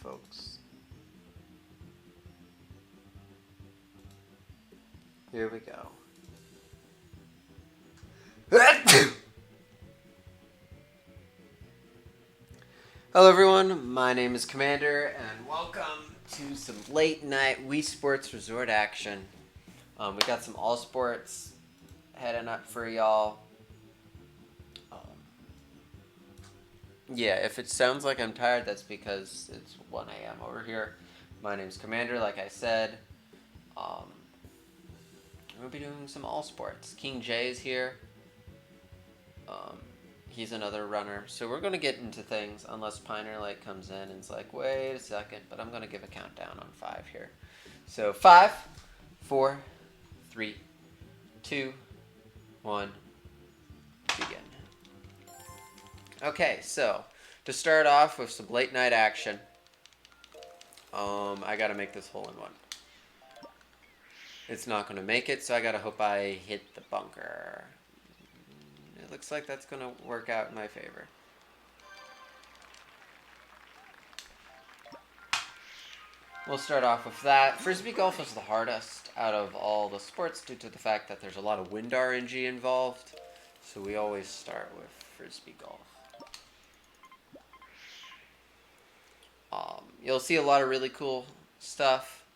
folks. Here we go. Hello everyone, my name is Commander, and welcome to some late night Wii Sports Resort action. We got some All Sports heading up for y'all. Yeah, if it sounds like I'm tired, that's because it's 1 a.m. over here. My name's Commander, like I said. We'll be doing some All Sports. King J is here. He's another runner. So we're going to get into things unless Piner Light comes in and it's like, wait a second. But I'm going to give a countdown on 5 here. So 5, 4, 3, 2, 1, begin. Okay, so to start off with some late night action, I got to make this hole in one. It's not going to make it, so I got to hope I hit the bunker. It looks like that's going to work out in my favor. We'll start off with that. Frisbee golf is the hardest out of all the sports due to the fact that there's a lot of wind RNG involved. So we always start with Frisbee golf. You'll see a lot of really cool stuff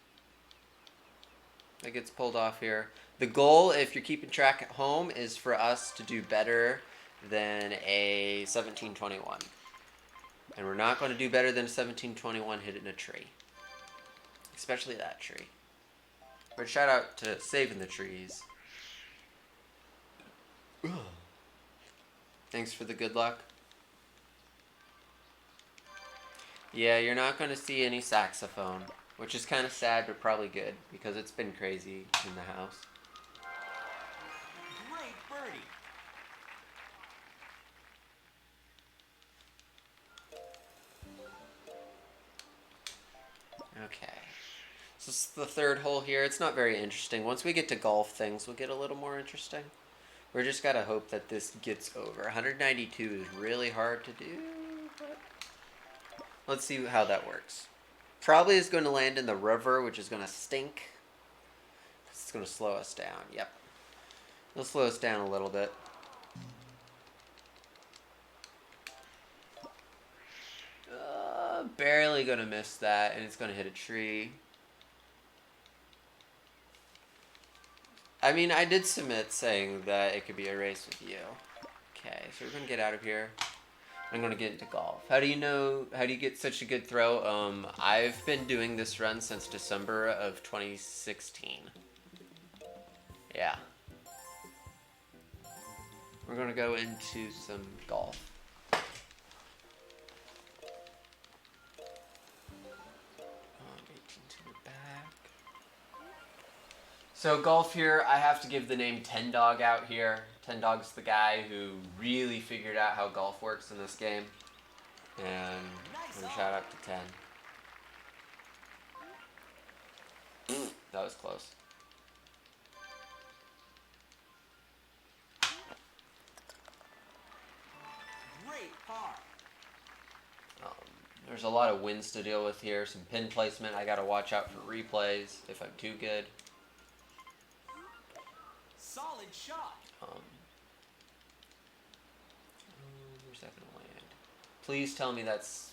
that gets pulled off here. The goal, if you're keeping track at home, is for us to do better than a 1721. And we're not going to do better than a 1721 hitting a tree. Especially that tree. But shout out to saving the trees. Thanks for the good luck. Yeah, you're not going to see any saxophone, which is kind of sad, but probably good, because it's been crazy in the house. Great birdie. Okay. So this is the third hole here. It's not very interesting. Once we get to golf, things will get a little more interesting. We're just got to hope that this gets over. 192 is really hard to do, but let's see how that works. Probably is going to land in the river, which is going to stink. It's going to slow us down. Yep. It'll slow us down a little bit. Barely going to miss that, and it's going to hit a tree. I mean, I did submit saying that it could be a race with you. Okay, so we're going to get out of here. I'm going to get into golf. How do you get such a good throw? I've been doing this run since December of 2016. Yeah. We're going to go into some golf. So golf here, I have to give the name Ten Dog out here. Ten Dog's the guy who really figured out how golf works in this game. And shout out to Ten. That was close. Great par. There's a lot of winds to deal with here. Some pin placement. I got to watch out for replays if I'm too good. Solid shot. Where's that gonna land? Please tell me that's.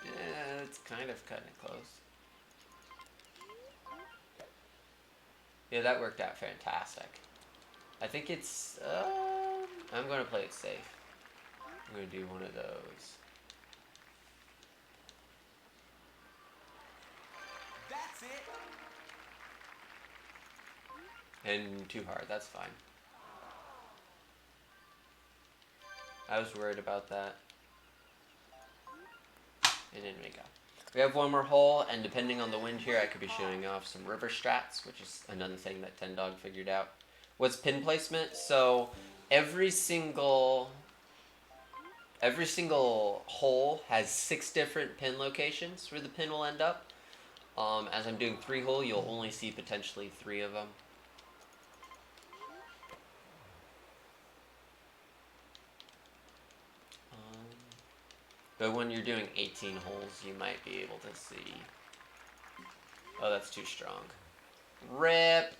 Yeah, it's kind of cutting it close. Yeah, that worked out fantastic. I think it's. I'm gonna play it safe. I'm gonna do one of those. That's it. And too hard. That's fine. I was worried about that. And in we go. We have one more hole, and depending on the wind here, I could be shooting off some river strats, which is another thing that Ten Dog figured out. What's pin placement? So every single hole has 6 different pin locations where the pin will end up. As I'm doing 3 hole, you'll only see potentially 3 of them. But when you're doing 18 holes, you might be able to see. Oh, that's too strong. Rip!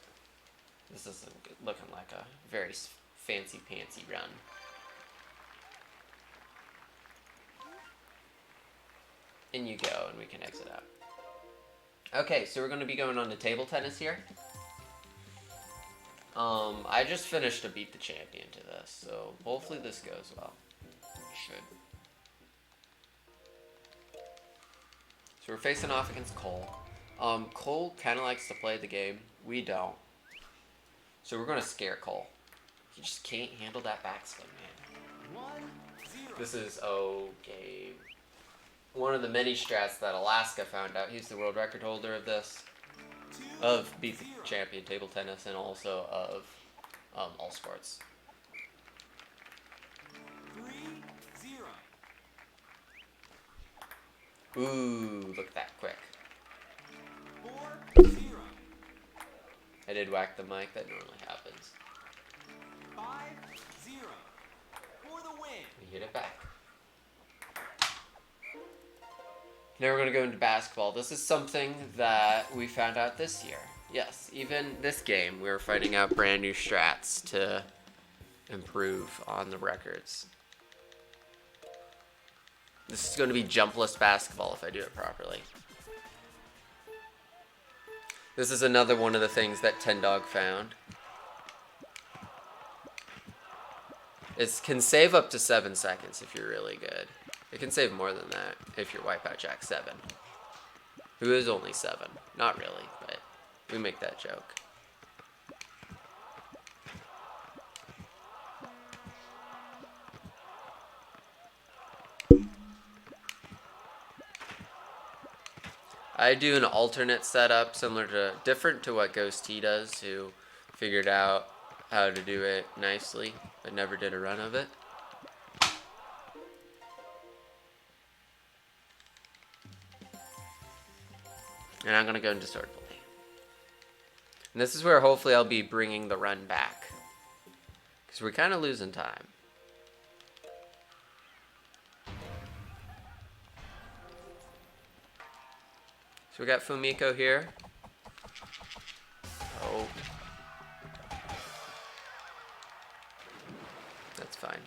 This isn't looking like a very fancy-pantsy run. In you go, and we can exit out. Okay, so we're going to be going on to table tennis here. I just finished a Beat the Champion to this, so hopefully this goes well. It should. So we're facing off against Cole. Cole kind of likes to play the game. We don't. So we're going to scare Cole. He just can't handle that backspin, man. 1-0. This is okay. One of the many strats that Alaska found out. He's the world record holder of this. Of Beat the Champion table tennis and also of all sports. 3-0. Ooh, look at that quick. 4-0. I did whack the mic, that normally happens. 5-0. For the win. We hit it back. Now we're going to go into basketball. This is something that we found out this year. Yes, even this game, we were finding out brand new strats to improve on the records. This is going to be jumpless basketball if I do it properly. This is another one of the things that Ten Dog found. It can save up to 7 seconds if you're really good. It can save more than that if you're Wipeout Jack 7. Who is only 7. Not really, but we make that joke. I do an alternate setup different to what Ghost T does, who figured out how to do it nicely, but never did a run of it. And I'm going to go into sword play. And this is where hopefully I'll be bringing the run back. Because we're kind of losing time. So we got Fumiko here. Oh. That's fine.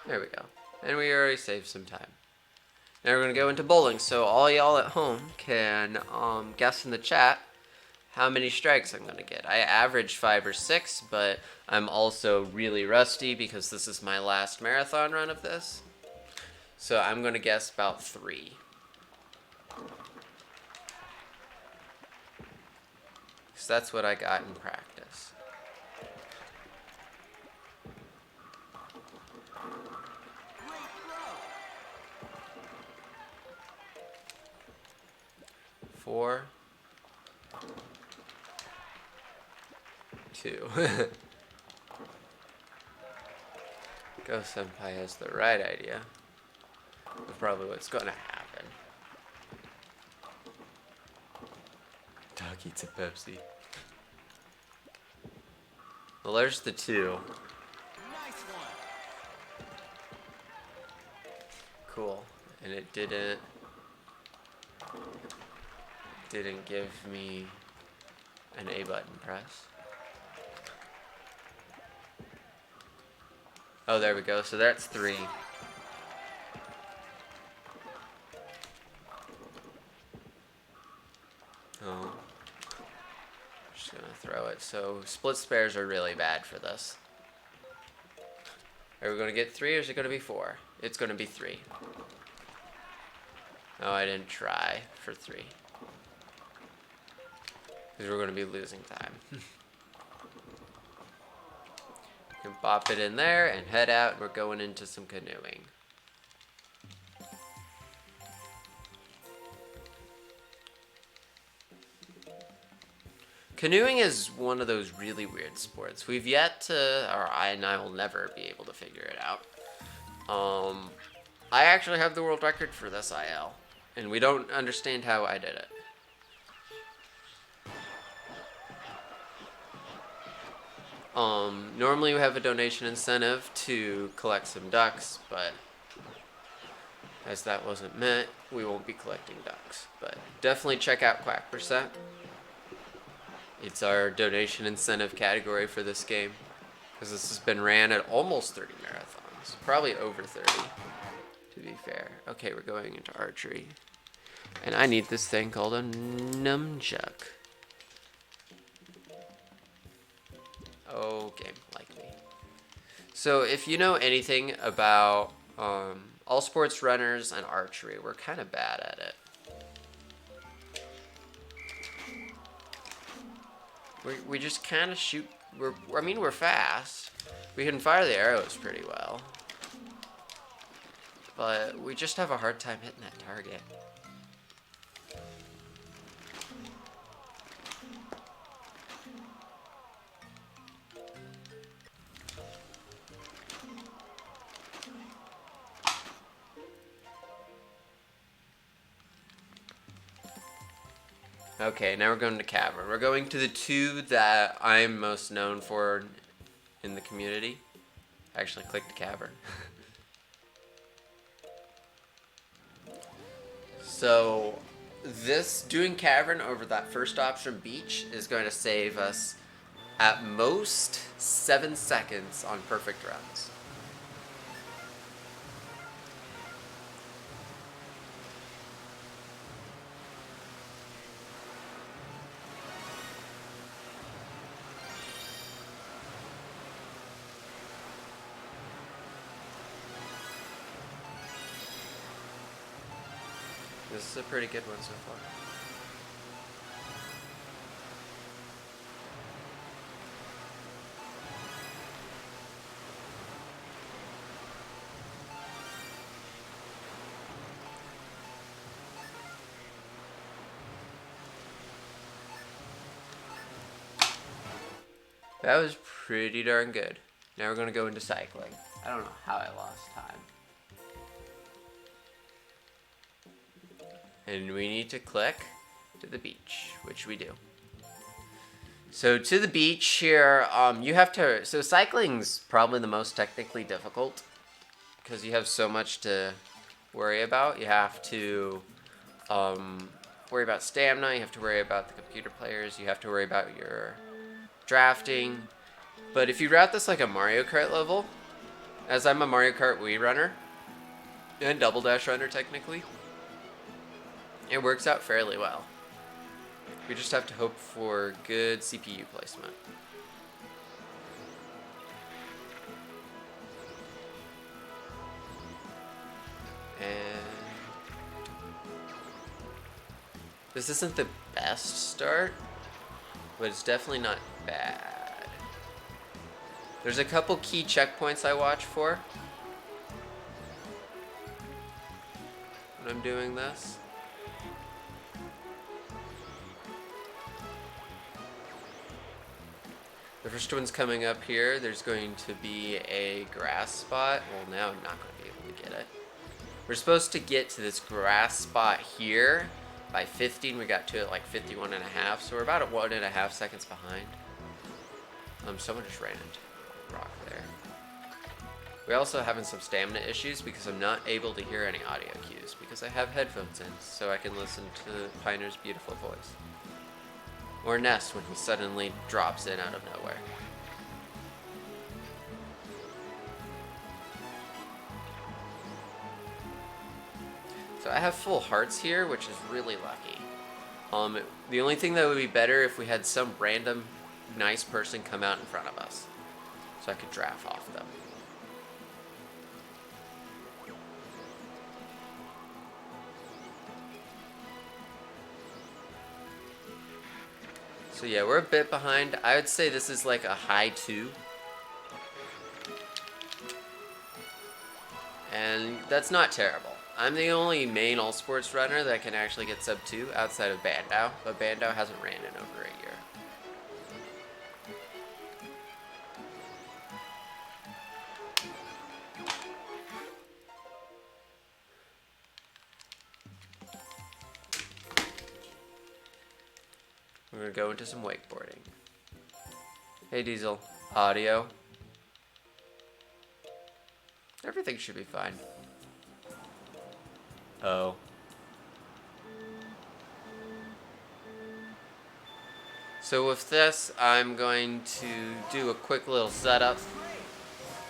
There we go. And we already saved some time. Now we're going to go into bowling. So all y'all at home can guess in the chat how many strikes I'm going to get. I average 5 or 6, but I'm also really rusty because this is my last marathon run of this. So I'm going to guess about 3. So that's what I got in practice. Great throw. 4, 2. Go Senpai has the right idea of probably what's gonna happen. Dog eats a Pepsi. Well, there's the 2. Nice one. Cool. And it didn't give me an A button press. Oh, there we go. So that's 3. Oh. Just gonna throw it. So split spares are really bad for this. Are we gonna get 3 or is it gonna be 4? It's gonna be 3. Oh, I didn't try for 3. Because we're gonna be losing time. Can pop it in there and head out, and we're going into some canoeing. Canoeing is one of those really weird sports. We've yet to, or I will never be able to figure it out. I actually have the world record for this IL, And we don't understand how I did it. Normally we have a donation incentive to collect some ducks, but as that wasn't met, we won't be collecting ducks. But definitely check out Quack Percent. It's our donation incentive category for this game, because this has been ran at almost 30 marathons, probably over 30, to be fair. Okay, we're going into archery, and I need this thing called a nunchuck. Oh, game like me. So if you know anything about all sports runners and archery, we're kind of bad at it. We just kind of shoot. We're fast. We can fire the arrows pretty well, but we just have a hard time hitting that target. Okay, now we're going to Cavern. We're going to the two that I'm most known for in the community. I actually clicked Cavern. So, doing Cavern over that first option, Beach, is going to save us at most 7 seconds on perfect runs. This is a pretty good one so far. That was pretty darn good. Now we're going to go into cycling. I don't know how I lost time. And we need to click to the beach, which we do. So to the beach here, you have to... So cycling's probably the most technically difficult because you have so much to worry about. You have to worry about stamina. You have to worry about the computer players. You have to worry about your drafting. But if you route this like a Mario Kart level, as I'm a Mario Kart Wii runner and Double Dash runner technically, it works out fairly well. We just have to hope for good CPU placement. And this isn't the best start, but it's definitely not bad. There's a couple key checkpoints I watch for when I'm doing this. The first one's coming up here. There's going to be a grass spot. Well, now I'm not going to be able to get it. We're supposed to get to this grass spot here by 15. We got to it like 51 and a half, so we're about 1.5 seconds behind. Someone just ran into a rock there. We're also having some stamina issues because I'm not able to hear any audio cues because I have headphones in, so I can listen to Piner's beautiful voice. Or Ness when he suddenly drops in out of nowhere. So I have full hearts here, which is really lucky. The only thing that would be better if we had some random nice person come out in front of us, so I could draft off them. So yeah, we're a bit behind. I would say this is like a high 2. And that's not terrible. I'm the only main all sports runner that can actually get sub 2 outside of Bandau, but Bandau hasn't ran in over a year. We're gonna go into some wakeboarding. Hey Diesel, audio. Everything should be fine. Oh. So with this, I'm going to do a quick little setup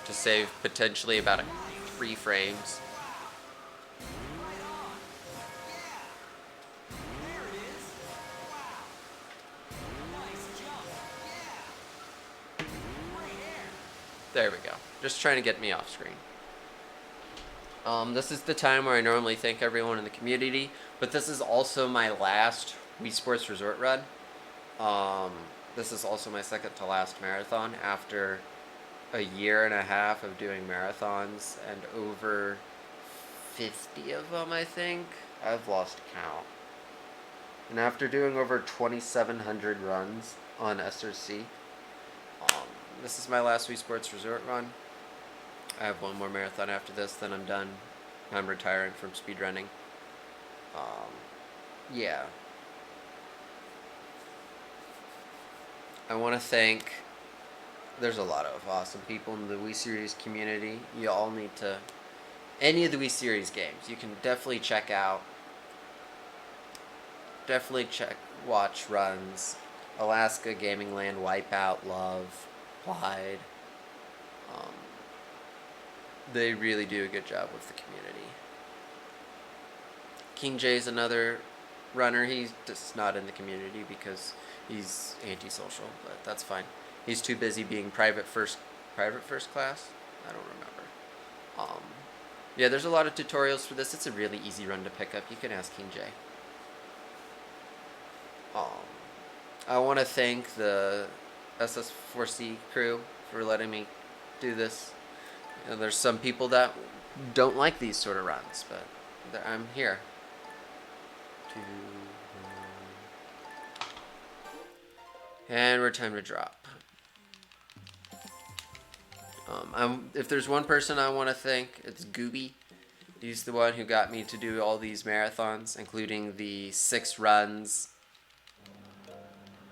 to save potentially about 3 frames. Right on. Yeah. There it is. Wow. Nice jump. Yeah. Great air. There we go. Just trying to get me off screen. This is the time where I normally thank everyone in the community, but this is also my last Wii Sports Resort run. This is also my second to last marathon after a year and a half of doing marathons and over 50 of them, I think. I've lost count. And after doing over 2,700 runs on SRC, this is my last Wii Sports Resort run. I have one more marathon after this, then I'm done. I'm retiring from speedrunning. Yeah. I want to thank. There's a lot of awesome people in the Wii Series community. You all need to. Any of the Wii Series games, you can definitely check out. Definitely watch runs. Alaska, Gaming Land, Wipeout, Love, Clyde. They really do a good job with the community. King J's another runner. He's just not in the community because he's antisocial, but that's fine. He's too busy being private first class. I don't remember. Yeah, there's a lot of tutorials for this. It's a really easy run to pick up. You can ask King J. I want to thank the SS4C crew for letting me do this. You know, there's some people that don't like these sort of runs, but I'm here. And we're time to drop. If there's one person I want to thank, it's Gooby. He's the one who got me to do all these marathons, including the 6 runs,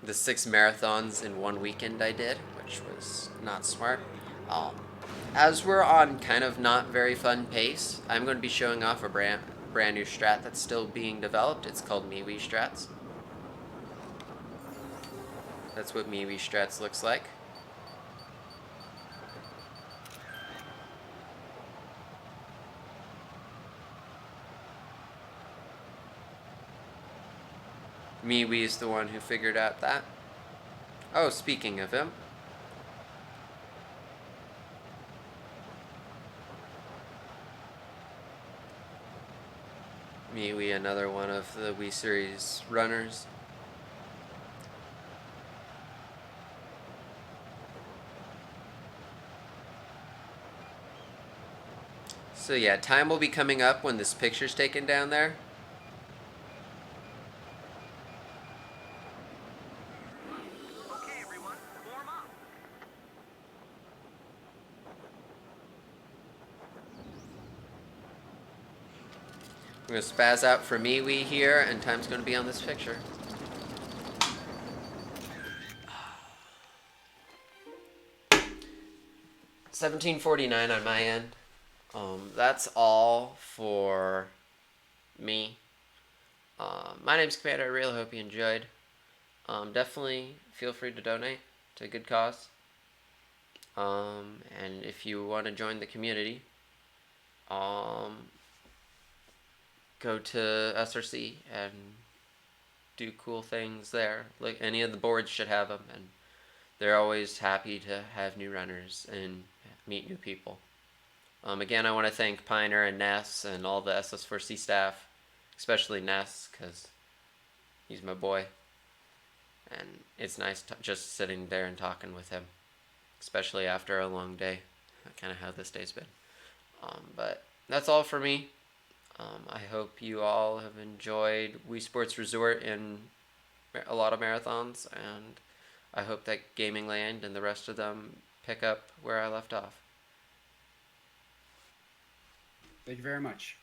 the 6 marathons in one weekend I did, which was not smart. As we're on kind of not very fun pace, I'm going to be showing off a brand new strat that's still being developed. It's called MeWe Strats. That's what MeWe Strats looks like. MeWe is the one who figured out that. Oh, speaking of him. MeWe, another one of the Wii Series runners. So yeah, time will be coming up when this picture's taken down there. Okay, everyone, warm up. I'm going to spaz out for MeWe here, and time's going to be on this picture. $17.49 on my end. That's all for me. My name's Commander. I really hope you enjoyed. Definitely feel free to donate to a good cause. And if you want to join the community, go to SRC and do cool things there. Like any of the boards should have them, and they're always happy to have new runners and meet new people. Again, I want to thank Piner and Ness and all the SS4C staff, especially Ness, because he's my boy. And it's nice just sitting there and talking with him, especially after a long day. Kind of how this day's been. But that's all for me. I hope you all have enjoyed Wii Sports Resort in a lot of marathons, and I hope that Gaming Land and the rest of them pick up where I left off. Thank you very much.